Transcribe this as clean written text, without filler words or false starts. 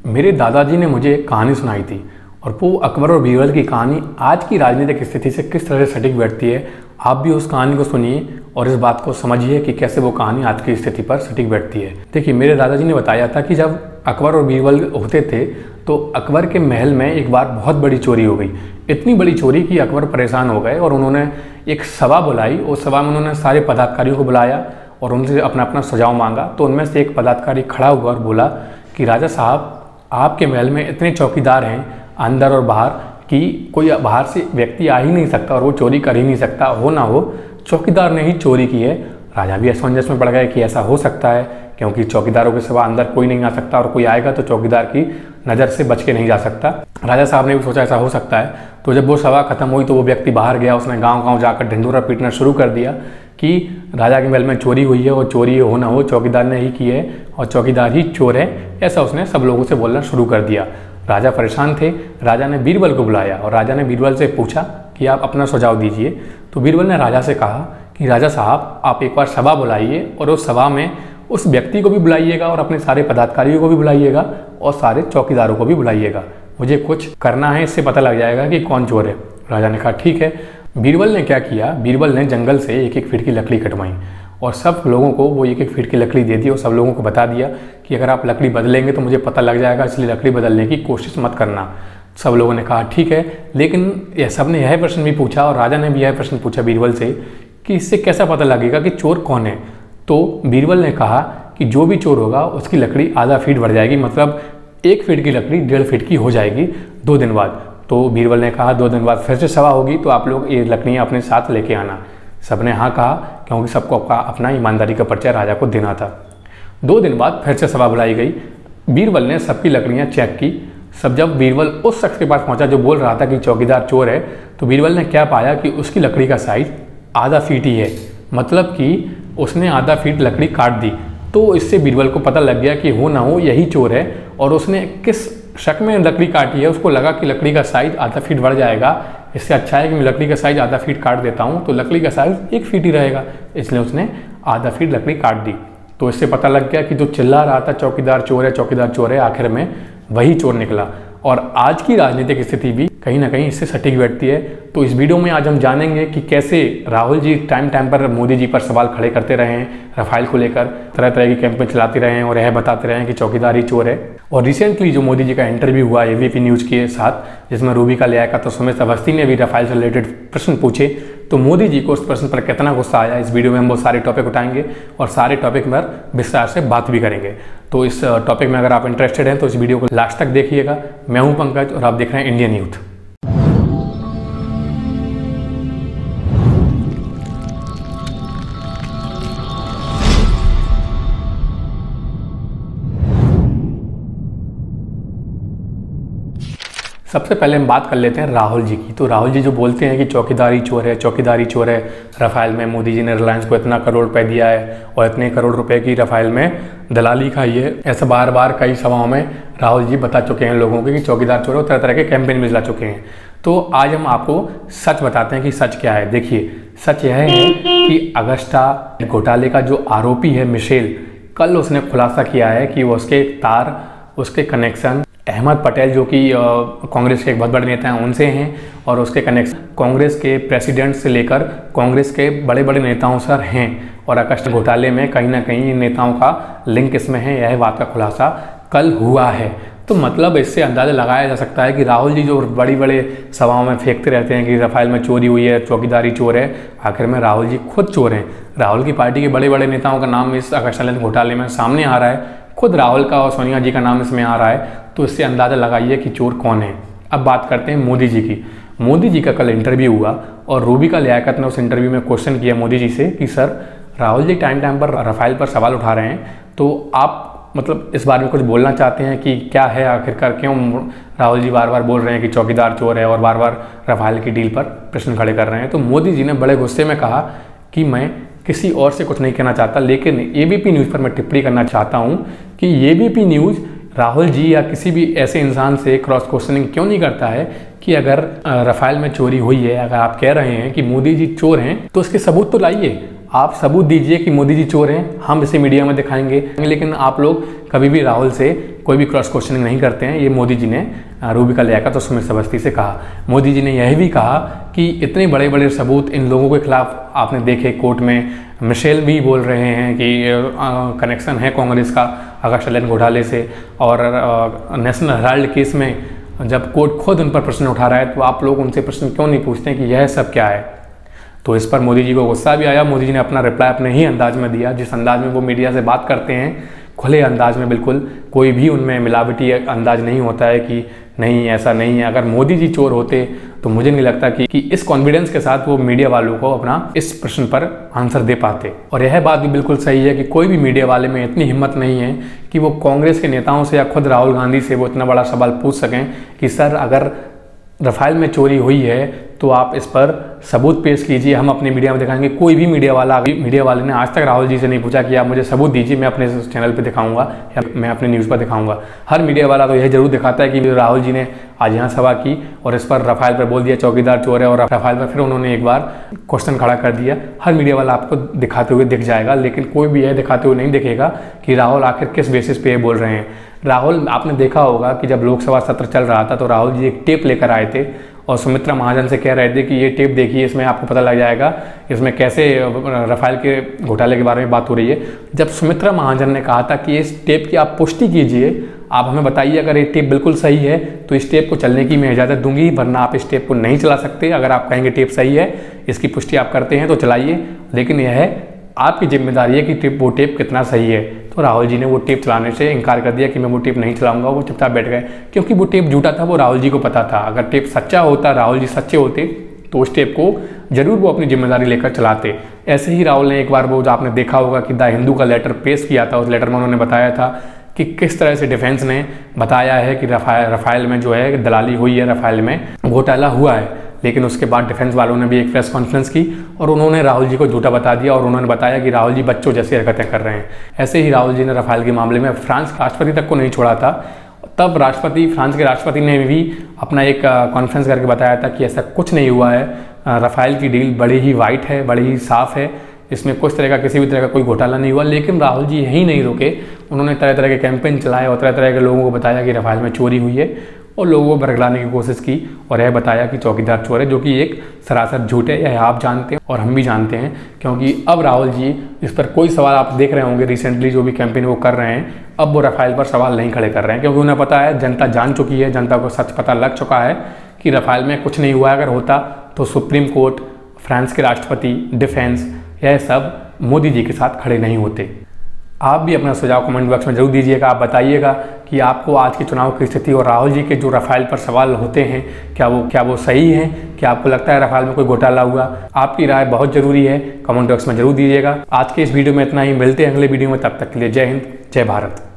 मेरे दादाजी ने मुझे एक कहानी सुनाई थी और वो अकबर और बीरबल की कहानी आज की राजनीतिक स्थिति से किस तरह से सटीक बैठती है। आप भी उस कहानी को सुनिए और इस बात को समझिए कि कैसे वो कहानी आज की स्थिति पर सटीक बैठती है। देखिए, मेरे दादाजी ने बताया था कि जब अकबर और बीरबल होते थे तो अकबर के महल में एक बार बहुत बड़ी चोरी हो गई। इतनी बड़ी चोरी कि अकबर परेशान हो गए और उन्होंने एक सभा बुलाई। उस सभा में उन्होंने सारे पदाधिकारियों को बुलाया और उनसे अपना अपना सुझाव मांगा। तो उनमें से एक पदाधिकारी खड़ा हुआ और बोला कि राजा साहब, आपके महल में इतने चौकीदार हैं अंदर और बाहर कि कोई बाहर से व्यक्ति आ ही नहीं सकता और वो चोरी कर ही नहीं सकता। हो ना हो चौकीदार ने ही चोरी की है। राजा भी असमंजस में पड़ गए कि ऐसा हो सकता है, क्योंकि चौकीदारों के सिवा अंदर कोई नहीं आ सकता और कोई आएगा तो चौकीदार की नज़र से बच के नहीं जा सकता। राजा साहब ने भी सोचा ऐसा हो सकता है। तो जब वो सभा खत्म हुई तो वो व्यक्ति बाहर गया। उसने गांव-गांव जाकर ढिंढोरा पीटना शुरू कर दिया कि राजा के महल में चोरी हुई है और चोरी हो ना हो चौकीदार ने ही की है और चौकीदार ही चोर है। ऐसा उसने सब लोगों से बोलना शुरू कर दिया। राजा परेशान थे। राजा ने बीरबल को बुलाया और राजा ने बीरबल से पूछा कि आप अपना सुझाव दीजिए। तो बीरबल ने राजा से कहा कि राजा साहब, आप एक बार सभा बुलाइए और उस सभा में उस व्यक्ति को भी बुलाइएगा और अपने सारे पदाधिकारियों को भी बुलाइएगा और सारे चौकीदारों को भी बुलाइएगा। मुझे कुछ करना है, इससे पता लग जाएगा कि कौन चोर है। राजा ने कहा ठीक है। बीरबल ने क्या किया, बीरबल ने जंगल से एक एक फीट की लकड़ी कटवाई और सब लोगों को वो एक एक फीट की लकड़ी दे दी और सब लोगों को बता दिया कि अगर आप लकड़ी बदलेंगे तो मुझे पता लग जाएगा, इसलिए लकड़ी बदलने की कोशिश मत करना। सब लोगों ने कहा ठीक है। लेकिन सब ने यह प्रश्न भी पूछा और राजा ने भी यह प्रश्न पूछा बीरबल से कि इससे कैसा पता लगेगा कि चोर कौन है। तो बीरबल ने कहा कि जो भी चोर होगा उसकी लकड़ी आधा फीट बढ़ जाएगी, मतलब 1 फीट की लकड़ी 1.5 फीट की हो जाएगी 2 दिन बाद। तो बीरबल ने कहा 2 दिन बाद फिर से सभा होगी तो आप लोग ये लकड़ियाँ अपने साथ लेके आना। सबने हाँ कहा, क्योंकि सबको अपना ईमानदारी का परिचय राजा को देना था। 2 दिन बाद फिर से सभा बुलाई गई। बीरबल ने सबकी लकड़ियाँ चेक की। सब जब बीरबल उस शख्स के पास पहुंचा जो बोल रहा था कि चौकीदार चोर है, तो बीरबल ने क्या पाया कि उसकी लकड़ी का साइज आधा फीट ही है, मतलब कि उसने आधा फीट लकड़ी काट दी। तो इससे बीरबल को पता लग गया कि हो ना हो यही चोर है और उसने किस शक में लकड़ी काटी है। उसको लगा कि लकड़ी का साइज आधा फीट बढ़ जाएगा, इससे अच्छा है कि मैं लकड़ी का साइज आधा फीट काट देता हूँ तो लकड़ी का साइज 1 फीट ही रहेगा, इसलिए उसने आधा फीट लकड़ी काट दी। तो इससे पता लग गया कि जो चिल्ला रहा था चौकीदार चोर है, चौकीदार चोर है, आखिर में वही चोर निकला। और आज की राजनीतिक स्थिति भी कहीं ना कहीं इससे सटीक बैठती है। तो इस वीडियो में आज हम जानेंगे कि कैसे राहुल जी टाइम पर मोदी जी पर सवाल खड़े करते रहे हैं रफाल को लेकर, तरह तरह की कैंपेन चलाते रहे हैं और यह बताते रहे हैं कि चौकीदार ही चोर है। और रिसेंटली जो मोदी जी का इंटरव्यू हुआ एबीपी न्यूज़ के साथ, जिसमें रूबिका लियाकत और सुमित अवस्थी ने भी रफाल से रिलेटेड प्रश्न पूछे, तो मोदी जी को उस प्रश्न पर कितना गुस्सा आया, इस वीडियो में हम वो सारे टॉपिक उठाएंगे और सारे टॉपिक पर विस्तार से बात भी करेंगे। तो इस टॉपिक में अगर आप इंटरेस्टेड हैं तो इस वीडियो को लास्ट तक देखिएगा। मैं हूं पंकज और आप देख रहे हैं इंडियन यूथ। सबसे पहले हम बात कर लेते हैं राहुल जी की। तो राहुल जी जो बोलते हैं कि चौकीदारी चोर है, चौकीदारी चोर है, रफाल में मोदी जी ने रिलायंस को इतना करोड़ रुपए दिया है और इतने करोड़ रुपए की रफाल में दलाली खाई है, ऐसा बार बार कई सभाओं में राहुल जी बता चुके हैं लोगों को कि चौकीदार चोर है और तरह तरह के कैंपेन भी चला चुके हैं। तो आज हम आपको सच बताते हैं कि सच क्या है। देखिए, सच यह है कि अगस्ता घोटाले का जो आरोपी है मिशेल, कल उसने खुलासा किया है कि वो उसके तार, उसके कनेक्शन अहमद पटेल जो कि कांग्रेस के एक बहुत बड़े नेता हैं उनसे हैं और उसके कनेक्शन कांग्रेस के प्रेसिडेंट से लेकर कांग्रेस के बड़े बड़े नेताओं से हैं और अगस्ता घोटाले में कहीं ना कहीं इन नेताओं का लिंक इसमें है। यह बात का खुलासा कल हुआ है। तो मतलब इससे अंदाज़ा लगाया जा सकता है कि राहुल जी जो बड़ी बड़े सभाओं में फेंकते रहते हैं कि रफाल में चोरी हुई है, चौकीदारी चोर है, आखिर में राहुल जी खुद चोर हैं। राहुल की पार्टी के बड़े बड़े नेताओं का नाम इस अगस्ता घोटाले में सामने आ रहा है, खुद राहुल का और सोनिया जी का नाम इसमें आ रहा है। तो इससे अंदाज़ा लगाइए कि चोर कौन है। अब बात करते हैं मोदी जी की। मोदी जी का कल इंटरव्यू हुआ और रूबिका लियाकत ने उस इंटरव्यू में क्वेश्चन किया मोदी जी से कि सर, राहुल जी टाइम पर रफाल पर सवाल उठा रहे हैं, तो आप मतलब इस बारे में कुछ बोलना चाहते हैं कि क्या है आखिरकार, क्यों राहुल जी बार बार बोल रहे हैं कि चौकीदार चोर है और बार बार रफाल की डील पर प्रश्न खड़े कर रहे हैं। तो मोदी जी ने बड़े गुस्से में कहा कि मैं किसी और से कुछ नहीं कहना चाहता, लेकिन एबीपी न्यूज़ पर मैं टिप्पणी करना चाहता हूं कि एबीपी न्यूज़ राहुल जी या किसी भी ऐसे इंसान से क्रॉस क्वेश्चनिंग क्यों नहीं करता है कि अगर रफाल में चोरी हुई है, अगर आप कह रहे हैं कि मोदी जी चोर हैं तो उसके सबूत तो लाइए। आप सबूत दीजिए कि मोदी जी चोर हैं, हम इसे मीडिया में दिखाएंगे। लेकिन आप लोग कभी भी राहुल से कोई भी क्रॉस क्वेश्चनिंग नहीं करते हैं। ये मोदी जी ने रूबिका लियाकत और सुमित अवस्थी से कहा। मोदी जी ने यह भी कहा कि इतने बड़े बड़े सबूत इन लोगों के खिलाफ आपने देखे कोर्ट में। मिशेल भी बोल रहे हैं कि कनेक्शन है कांग्रेस का आकाश लैंड घोटाले से, और नेशनल हेराल्ड केस में जब कोर्ट खुद उन पर प्रश्न उठा रहा है तो आप लोग उनसे प्रश्न क्यों नहीं पूछते कि यह सब क्या है। तो इस पर मोदी जी को गुस्सा भी आया। मोदी जी ने अपना रिप्लाई अपने ही अंदाज में दिया, जिस अंदाज में वो मीडिया से बात करते हैं, खुले अंदाज में, बिल्कुल कोई भी उनमें मिलावटी अंदाज नहीं होता है कि नहीं ऐसा नहीं है। अगर मोदी जी चोर होते तो मुझे नहीं लगता कि इस कॉन्फिडेंस के साथ वो मीडिया वालों को अपना इस प्रश्न पर आंसर दे पाते। और यह बात भी बिल्कुल सही है कि कोई भी मीडिया वाले में इतनी हिम्मत नहीं है कि वो कांग्रेस के नेताओं से या खुद राहुल गांधी से वो इतना बड़ा सवाल पूछ सकें कि सर अगर राफेल में चोरी हुई है तो आप इस पर सबूत पेश कीजिए, हम अपने मीडिया में दिखाएंगे। कोई भी मीडिया वाले ने आज तक राहुल जी से नहीं पूछा कि आप मुझे सबूत दीजिए, मैं अपने चैनल पे दिखाऊंगा या मैं अपने न्यूज़ पर दिखाऊंगा। हर मीडिया वाला तो यह जरूर दिखाता है कि राहुल जी ने आज यहाँ सभा की और इस पर राफेल पर बोल दिया चौकीदार चोर है, और राफेल पर फिर उन्होंने एक बार क्वेश्चन खड़ा कर दिया। हर मीडिया वाला आपको दिखाते हुए दिख जाएगा, लेकिन कोई भी यह दिखाते हुए नहीं दिखेगा कि राहुल आखिर किस बेसिस पे ये बोल रहे हैं। राहुल, आपने देखा होगा कि जब लोकसभा सत्र चल रहा था तो राहुल जी एक टेप लेकर आए थे और सुमित्रा महाजन से कह रहे थे कि ये टेप देखिए, इसमें आपको पता लग जाएगा इसमें कैसे राफेल के घोटाले के बारे में बात हो रही है। जब सुमित्रा महाजन ने कहा था कि इस टेप की आप पुष्टि कीजिए, आप हमें बताइए अगर ये टेप बिल्कुल सही है तो इस टेप को चलने की मैं इजाज़त दूंगी, वरना आप इस टेप को नहीं चला सकते। अगर आप कहेंगे टेप सही है, इसकी पुष्टि आप करते हैं तो चलाइए, लेकिन यह है आपकी जिम्मेदारी है कि वो टेप कितना सही है। तो राहुल जी ने वो टेप चलाने से इनकार कर दिया कि मैं वो टेप नहीं चलाऊंगा। वो चुपचाप बैठ गए, क्योंकि वो टेप झूठा था, वो राहुल जी को पता था। अगर टेप सच्चा होता, राहुल जी सच्चे होते, तो उस टेप को जरूर वो अपनी जिम्मेदारी लेकर चलाते। ऐसे ही राहुल ने एक बार, वो जो आपने देखा होगा कि द हिंदू का लेटर पेश किया था, उस लेटर में उन्होंने बताया था कि किस तरह से डिफेंस ने बताया है कि राफेल में जो है दलाली हुई है, राफेल में घोटाला हुआ है। लेकिन उसके बाद डिफेंस वालों ने भी एक प्रेस कॉन्फ्रेंस की और उन्होंने राहुल जी को झूठा बता दिया और उन्होंने बताया कि राहुल जी बच्चों जैसी हरकतें कर रहे हैं। ऐसे ही राहुल जी ने राफेल के मामले में फ्रांस राष्ट्रपति तक को नहीं छोड़ा था। तब फ्रांस के राष्ट्रपति ने भी अपना एक कॉन्फ्रेंस करके बताया था कि ऐसा कुछ नहीं हुआ है, राफेल की डील बड़ी ही वाइट है, बड़ी ही साफ है, इसमें कुछ तरह का किसी भी तरह का कोई घोटाला नहीं हुआ। लेकिन राहुल जी यहीं नहीं रुके, उन्होंने तरह तरह के कैंपेन चलाए और तरह तरह के लोगों को बताया कि राफेल में चोरी हुई है और लोगों को बरगलाने की कोशिश की और यह बताया कि चौकीदार चोर है, जो कि एक सरासर झूठ है। यह आप जानते हैं और हम भी जानते हैं, क्योंकि अब राहुल जी इस पर कोई सवाल, आप देख रहे होंगे रिसेंटली जो भी कैंपेन वो कर रहे हैं, अब वो राफेल पर सवाल नहीं खड़े कर रहे हैं, क्योंकि उन्हें पता है, जनता जान चुकी है, जनता को सच पता लग चुका है कि राफेल में कुछ नहीं हुआ। अगर होता तो सुप्रीम कोर्ट, फ्रांस के राष्ट्रपति, डिफेंस, यह सब मोदी जी के साथ खड़े नहीं होते। आप भी अपना सुझाव कमेंट बॉक्स में जरूर दीजिएगा। आप बताइएगा कि आपको आज के चुनाव की स्थिति और राहुल जी के जो राफेल पर सवाल होते हैं, क्या वो सही है? क्या आपको लगता है राफेल में कोई घोटाला हुआ? आपकी राय बहुत जरूरी है, कमेंट बॉक्स में जरूर दीजिएगा। आज के इस वीडियो में इतना ही, मिलते हैं अगले वीडियो में, तब तक के लिए जय हिंद, जय भारत।